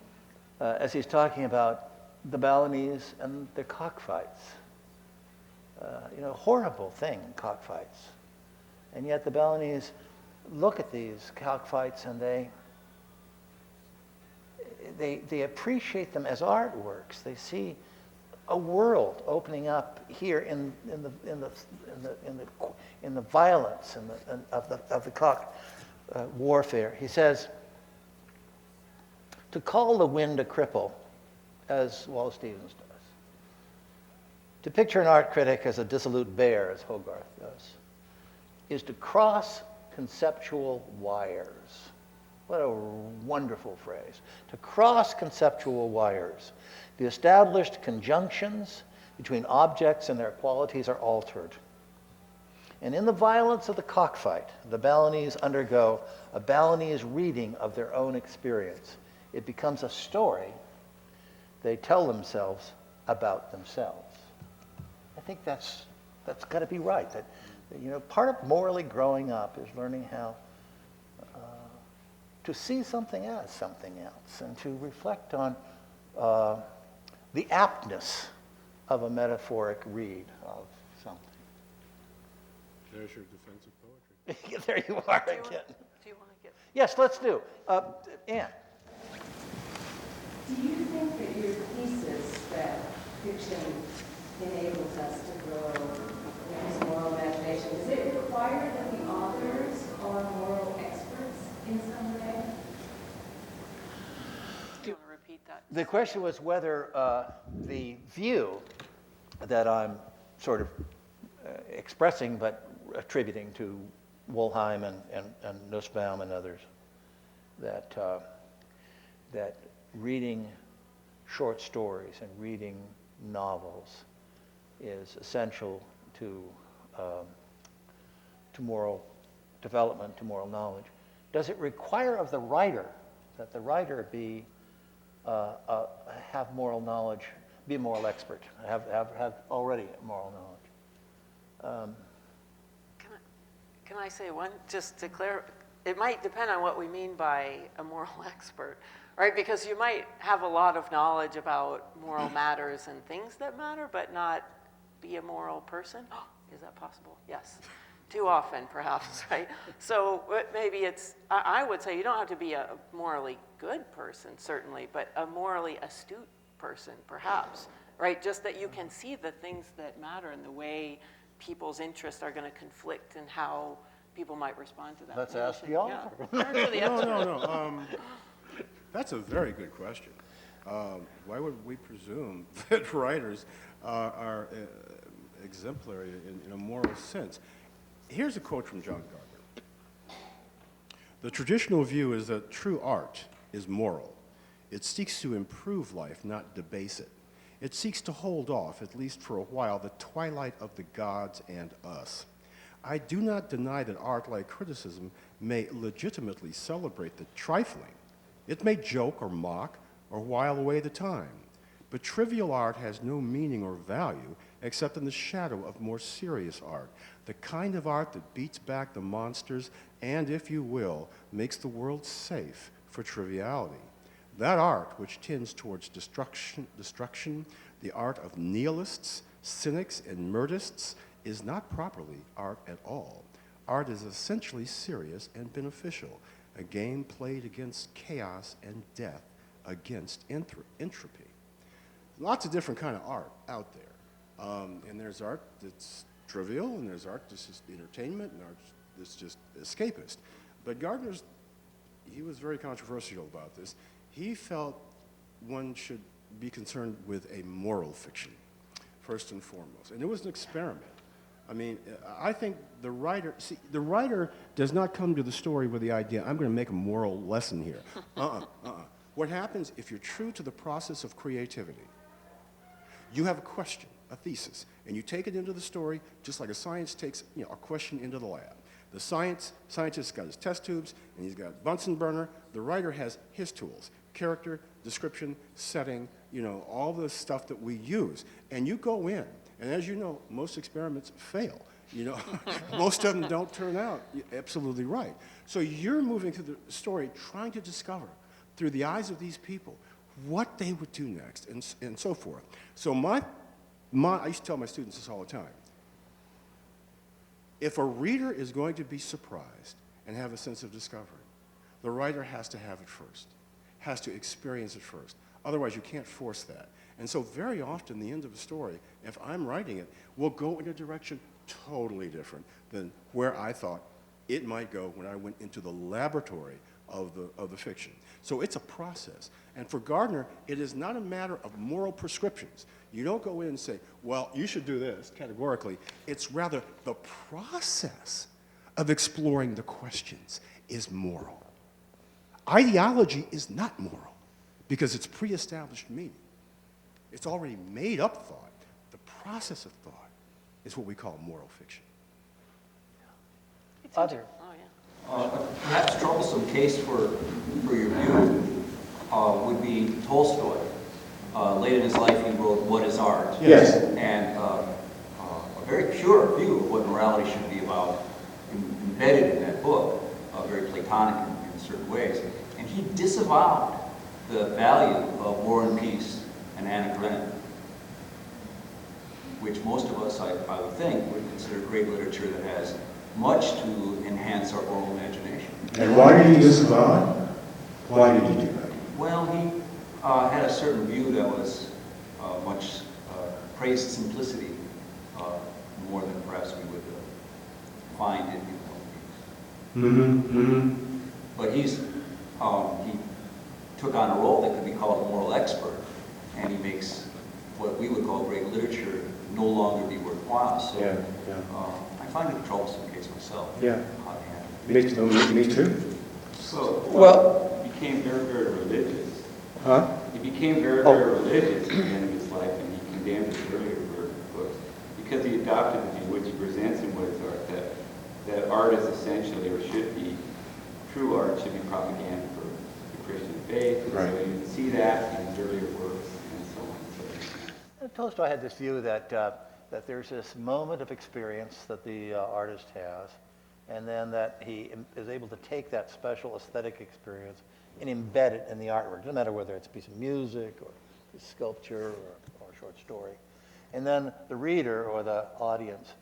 as he's talking about the Balinese and their cockfights. Horrible thing, cockfights. And yet the Balinese look at these cockfights and they appreciate them as artworks. They see a world opening up here in the violence of the cock warfare. He says, to call the wind a cripple, as Wallace Stevens does, to picture an art critic as a dissolute bear, as Hogarth does, is to cross conceptual wires. What a wonderful phrase. To cross conceptual wires. The established conjunctions between objects and their qualities are altered. And in the violence of the cockfight, the Balinese undergo a Balinese reading of their own experience. It becomes a story they tell themselves about themselves. I think that's got to be right. That, you know, part of morally growing up is learning how to see something as something else and to reflect on the aptness of a metaphoric read of something. There's your defense of poetry. There you are again. Do you want to get? Yes, let's do. Anne. Do you think that your thesis that fiction enables us to grow in this moral imagination, does it require that the authors are moral experts in some way? Do you want to repeat that? The question was whether the view that I'm sort of expressing but attributing to Wollheim and Nussbaum and others, that reading short stories and reading novels is essential to moral development, to moral knowledge. Does it require of the writer that the writer have moral knowledge, be a moral expert, have already moral knowledge? Can I say one, just to clarify? It might depend on what we mean by a moral expert, right? Because you might have a lot of knowledge about moral matters and things that matter, but not be a moral person. Is that possible? Yes. Too often, perhaps, right? So maybe it's, I would say you don't have to be a morally good person, certainly, but a morally astute person, perhaps, right? Just that you can see the things that matter and the way people's interests are going to conflict and how people might respond to that. Let's ask the author. No. That's a very good question. Why would we presume that writers are exemplary in a moral sense? Here's a quote from John Gardner. The traditional view is that true art is moral. It seeks to improve life, not debase it. It seeks to hold off, at least for a while, the twilight of the gods and us. I do not deny that art, like criticism, may legitimately celebrate the trifling. It may joke or mock or while away the time. But trivial art has no meaning or value except in the shadow of more serious art, the kind of art that beats back the monsters and, if you will, makes the world safe for triviality. That art which tends towards destruction, the art of nihilists, cynics, and murdists, is not properly art at all. Art is essentially serious and beneficial, a game played against chaos and death, against entropy. Lots of different kind of art out there. And there's art that's trivial, and there's art that's just entertainment, and art that's just escapist. But Gardner's, he was very controversial about this. He felt one should be concerned with a moral fiction, first and foremost. And it was an experiment. I mean, I think the writer does not come to the story with the idea, I'm going to make a moral lesson here. What happens if you're true to the process of creativity? You have a question, a thesis, and you take it into the story just like a science takes a question into the lab. The scientist's got his test tubes, and he's got a Bunsen burner. The writer has his tools, character, description, setting, all the stuff that we use. And you go in, and as you know, most experiments fail. Most of them don't turn out absolutely right. So you're moving through the story trying to discover, through the eyes of these people, what they would do next, and so forth. So I used to tell my students this all the time. If a reader is going to be surprised and have a sense of discovery, the writer has to have it first, has to experience it first. Otherwise, you can't force that. And so very often, the end of a story, if I'm writing it, will go in a direction totally different than where I thought it might go when I went into the laboratory of the fiction. So it's a process. And for Gardner, it is not a matter of moral prescriptions. You don't go in and say, well, you should do this, categorically. It's rather the process of exploring the questions is moral. Ideology is not moral because it's pre-established meaning. It's already made up thought. The process of thought is what we call moral fiction. Other. Oh, yeah. Perhaps troublesome case for your view would be Tolstoy. Late in his life, he wrote "What is Art?" Yes. And a very pure view of what morality should be about, embedded in that book, very Platonic in certain ways. And he disavowed the value of War and Peace and Anna Karenina, which most of us, I would think, would consider great literature that has much to enhance our moral imagination. And why did he disavow it? Why did he do that? Well, he had a certain view that was much praised simplicity more than perhaps we would find in But he took on a role that could be called a moral expert, and he makes what we would call great literature no longer be worthwhile. So I find it a troublesome case myself. Yeah. Me too. So, Well, he became very, very religious. Huh? He became very, very religious at the end of his life, and he condemned his earlier books because he adopted the view, which he presents in What is Art, that art is essentially, or should be, true art should be propaganda for the Christian faith. And Right. so you can see that in his earlier works and so on. So, Tolstoy had this view that there's this moment of experience that the artist has, and then that he is able to take that special aesthetic experience and embed it in the artwork. It doesn't matter whether it's a piece of music or a sculpture or a short story. And then the reader or the audience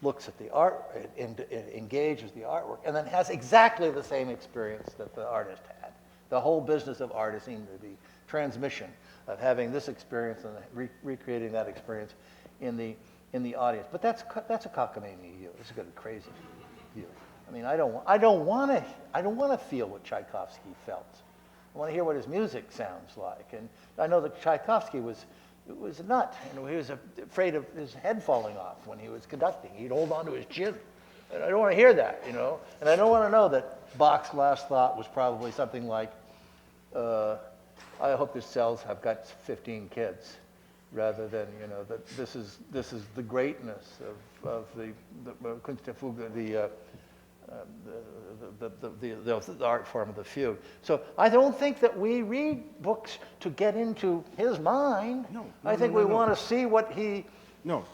looks at the art, engages the artwork, and then has exactly the same experience that the artist had. The whole business of art is seen to be transmission, of having this experience and recreating that experience in the audience. But that's a cockamamie view. It's a good crazy view. I mean, I don't want to feel what Tchaikovsky felt. I want to hear what his music sounds like. And I know that Tchaikovsky was a nut. You know, he was afraid of his head falling off when he was conducting. He'd hold on to his chin. And I don't want to hear that, you know. And I don't want to know that Bach's last thought was probably something like, I hope this cells have got 15 kids, rather than, you know, that this is the greatness of the Kunstfuge, the art form of the fugue. So I don't think that we read books to get into his mind. No, I think we want to see what he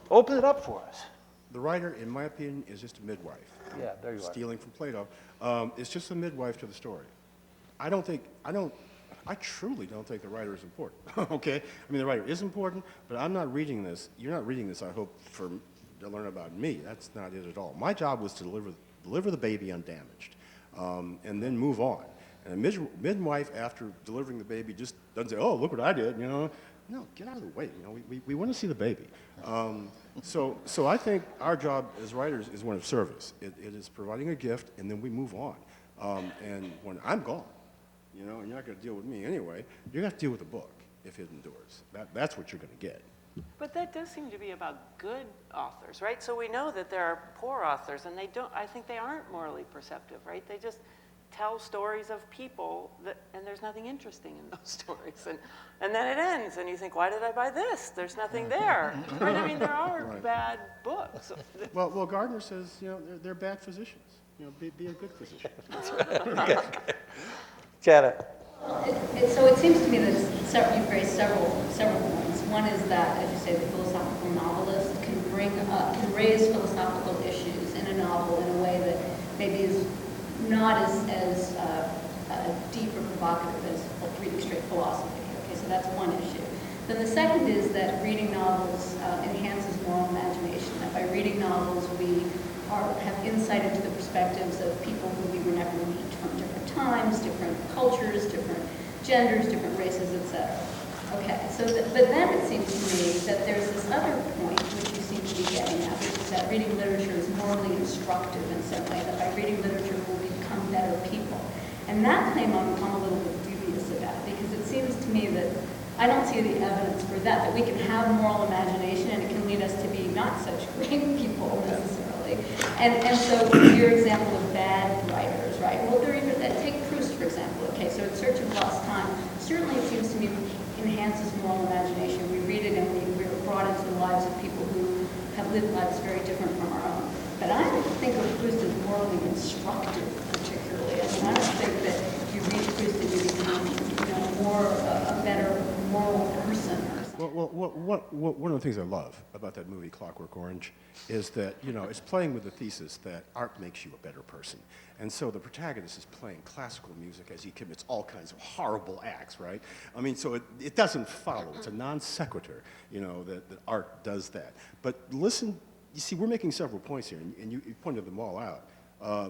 open it up for us. The writer, in my opinion, is just a midwife. Yeah, there you are. Stealing from Plato. It's just a midwife to the story. I truly don't think the writer is important, okay? I mean, the writer is important, but I'm not reading this. You're not reading this, I hope, to learn about me. That's not it at all. My job was to deliver the baby undamaged, and then move on. And a midwife, after delivering the baby, just doesn't say, oh, look what I did, you know. No, get out of the way, you know, we want to see the baby. So I think our job as writers is one of service. It is providing a gift, and then we move on. And when I'm gone, you know, and you're not going to deal with me anyway, you're going to have to deal with the book if it endures. That's what you're going to get. But that does seem to be about good authors, right? So we know that there are poor authors, and I think they aren't morally perceptive, right? They just tell stories of people, and there's nothing interesting in those stories. And then it ends, and you think, why did I buy this? There's nothing there. Right? I mean, there are bad books. Well, Gardner says, you know, they're bad physicians. You know, be a good physician. Janet. So it seems to me that you've raised several points. One is that, as you say, the philosophical novelist can raise philosophical issues in a novel in a way that maybe is not as deep or provocative as reading straight philosophy. Okay, so that's one issue. Then the second is that reading novels enhances moral imagination. That by reading novels, we have insight into the perspectives of people who we would never meet from different times, different cultures, different genders, different races, etc. Okay, so but then it seems to me that there's this other point which you seem to be getting at, which is that reading literature is morally instructive in some way, that by reading literature we'll become better people. And that claim I'm a little bit dubious about, because it seems to me that I don't see the evidence for that we can have moral imagination and it can lead us to be not such great people necessarily. And so your example of bad writers, right? Well, they're even, take Proust, for example. Okay, so In Search of Lost Time, certainly it seems to me enhances moral imagination. We read it and we're brought into the lives of people who have lived lives very different from our own. But I don't think think of Proust as morally instructive, particularly. I mean, I don't think that if you read Proust and you become, more a better moral person or something. Well, one of the things I love about that movie, Clockwork Orange, is that, it's playing with the thesis that art makes you a better person. And so the protagonist is playing classical music as he commits all kinds of horrible acts, right? I mean, so it doesn't follow. It's a non sequitur, that art does that. But listen, you see, we're making several points here, and you pointed them all out.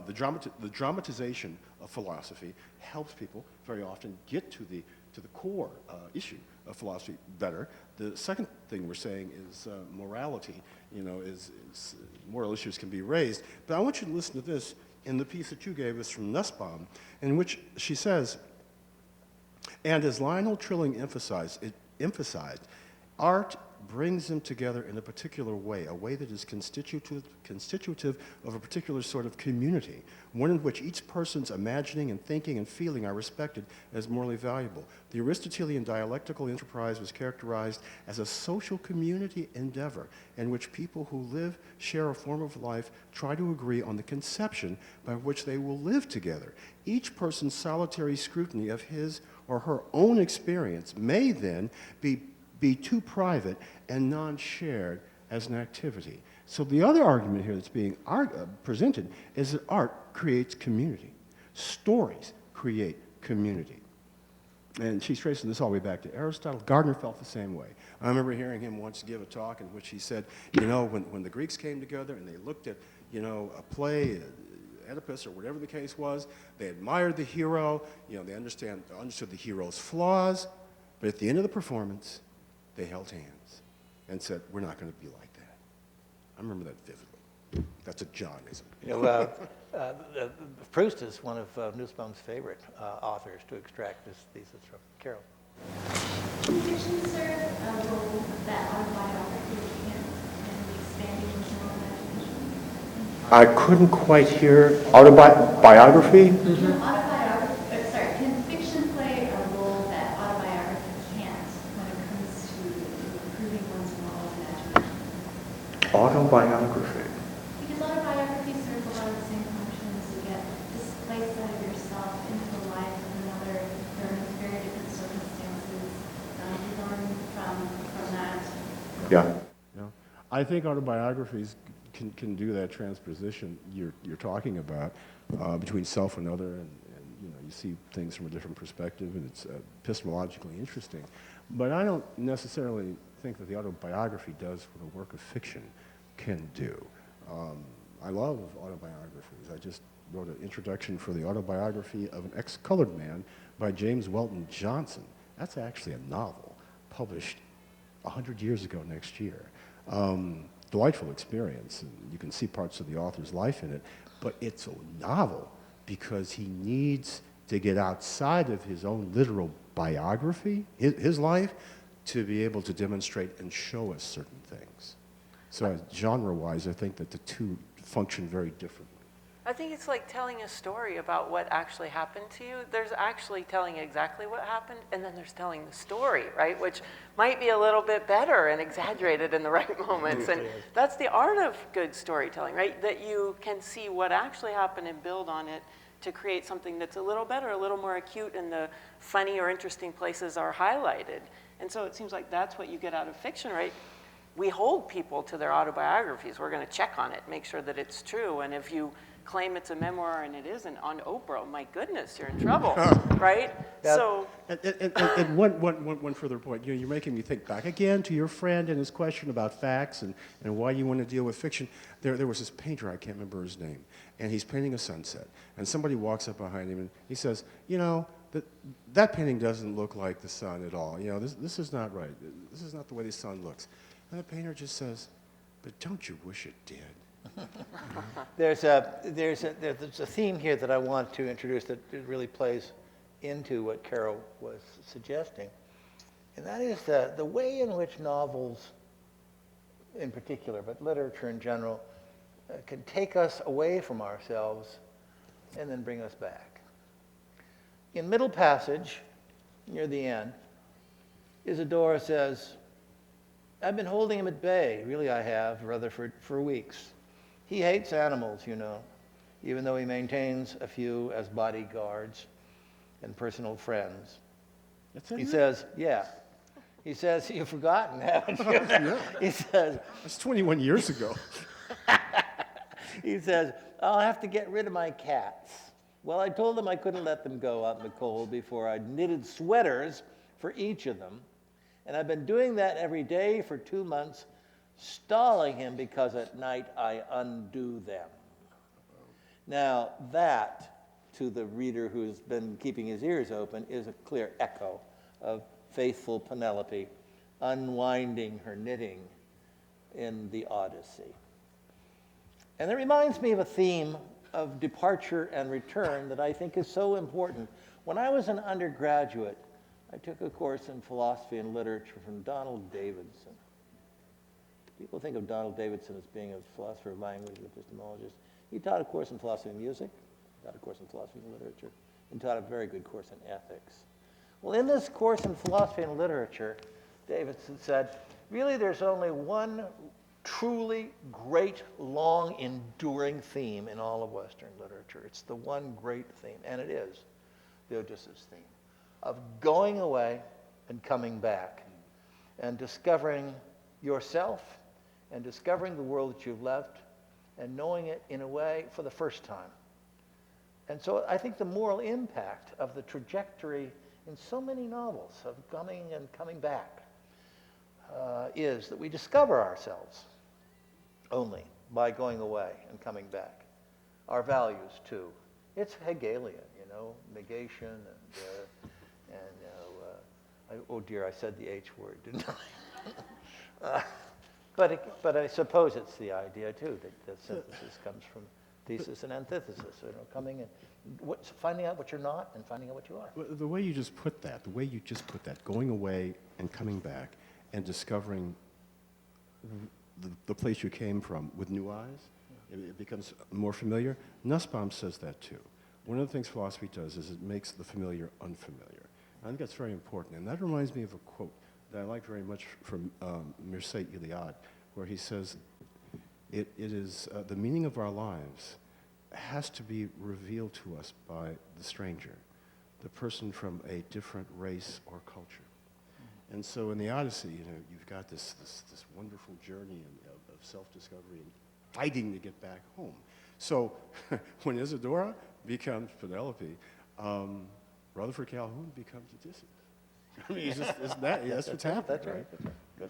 The dramatization of philosophy helps people very often get to the core issue of philosophy better. The second thing we're saying is morality, is moral issues can be raised. But I want you to listen to this in the piece that you gave us from Nussbaum, in which she says, and as Lionel Trilling emphasized, art brings them together in a particular way, a way that is constitutive of a particular sort of community, one in which each person's imagining and thinking and feeling are respected as morally valuable. The Aristotelian dialectical enterprise was characterized as a social community endeavor in which people who live, share a form of life, try to agree on the conception by which they will live together. Each person's solitary scrutiny of his or her own experience may then be too private and non-shared as an activity. So the other argument here that's being presented is that art creates community. Stories create community. And she's tracing this all the way back to Aristotle. Gardner felt the same way. I remember hearing him once give a talk in which he said, when the Greeks came together and they looked at, a play, Oedipus or whatever the case was, they admired the hero, they understood the hero's flaws, but at the end of the performance, they held hands and said, we're not going to be like that. I remember that vividly. That's a Johnism. Proust is one of Nussbaum's favorite authors to extract this thesis from. Carol. Can fiction serve a role that autobiography can in expanding personal imagination? I couldn't quite hear autobiography. Can fiction play a role that autobiography can't when it comes to improving one's moral imagination? Autobiography. Because autobiography serves a lot of the same functions. You get displaced out of yourself into the life of another. There are very different circumstances. You learn from that. Yeah. I think autobiographies can do that transposition you're talking about between self and other, and you see things from a different perspective, and it's epistemologically interesting. But I don't necessarily think that the autobiography does what a work of fiction can do. I love autobiographies. I just wrote an introduction for the autobiography of an ex-colored man by James Welton Johnson. That's actually a novel published 100 years ago next year. Delightful experience, and you can see parts of the author's life in it, but it's a novel because he needs to get outside of his own literal biography, his life, to be able to demonstrate and show us certain things. So genre-wise, I think that the two function very differently. I think it's like telling a story about what actually happened to you. There's actually telling exactly what happened, and then there's telling the story, right? Which might be a little bit better and exaggerated in the right moments. And that's the art of good storytelling, right? That you can see what actually happened and build on it to create something that's a little better, a little more acute, and the funny or interesting places are highlighted. And so it seems like that's what you get out of fiction, right? We hold people to their autobiographies. We're going to check on it, make sure that it's true. And if you claim it's a memoir and it isn't on Oprah, my goodness, you're in trouble, right? Yeah. So, and one further point. You're making me think back again to your friend and his question about facts and why you want to deal with fiction. There was this painter, I can't remember his name, and he's painting a sunset. And somebody walks up behind him and he says, that painting doesn't look like the sun at all. This is not right. This is not the way the sun looks. And the painter just says, but don't you wish it did? There's a theme here that I want to introduce that really plays into what Carol was suggesting, and that is the way in which novels in particular, but literature in general, can take us away from ourselves and then bring us back. In Middle Passage, near the end, Isadora says, I've been holding him at bay, really I have, Rutherford, for weeks. He hates animals, you know, even though he maintains a few as bodyguards and personal friends. That's it? He says, yeah. He says, you've forgotten, haven't you? He says, That's 21 years ago. he says, I'll have to get rid of my cats. Well, I told them I couldn't let them go out in the cold before I'd knitted sweaters for each of them. And I've been doing that every day for 2 months, stalling him because at night I undo them. Now, that, to the reader who's been keeping his ears open, is a clear echo of faithful Penelope unwinding her knitting in the Odyssey. And it reminds me of a theme of departure and return that I think is so important. When I was an undergraduate, I took a course in philosophy and literature from Donald Davidson. People think of Donald Davidson as being a philosopher of language, epistemologist. He taught a course in philosophy of music, taught a course in philosophy and literature, and taught a very good course in ethics. Well, in this course in philosophy and literature, Davidson said, really there's only one truly great, long, enduring theme in all of Western literature. It's the one great theme, and it is the Odysseus theme, of going away and coming back, and discovering yourself, and discovering the world that you've left, and knowing it in a way for the first time. And so I think the moral impact of the trajectory in so many novels of coming and coming back is that we discover ourselves only by going away and coming back. Our values, too. It's Hegelian, you know, negation oh dear, I said the H word, didn't I? But I suppose it's the idea, too, that the synthesis comes from thesis and antithesis, you know, coming and finding out what you're not and finding out what you are. The way you just put that, going away and coming back and discovering the place you came from with new eyes, it becomes more familiar. Nussbaum says that too. One of the things philosophy does is it makes the familiar unfamiliar. I think that's very important. And that reminds me of a quote that I like very much from Mircea Eliade, where he says, it is the meaning of our lives has to be revealed to us by the stranger, the person from a different race or culture. And so in the Odyssey, you know, you've got this wonderful journey of self-discovery and fighting to get back home. So when Isadora becomes Penelope, Rutherford Calhoun becomes Odysseus. I mean, that's what's happening, That's right. right? That's right. Good.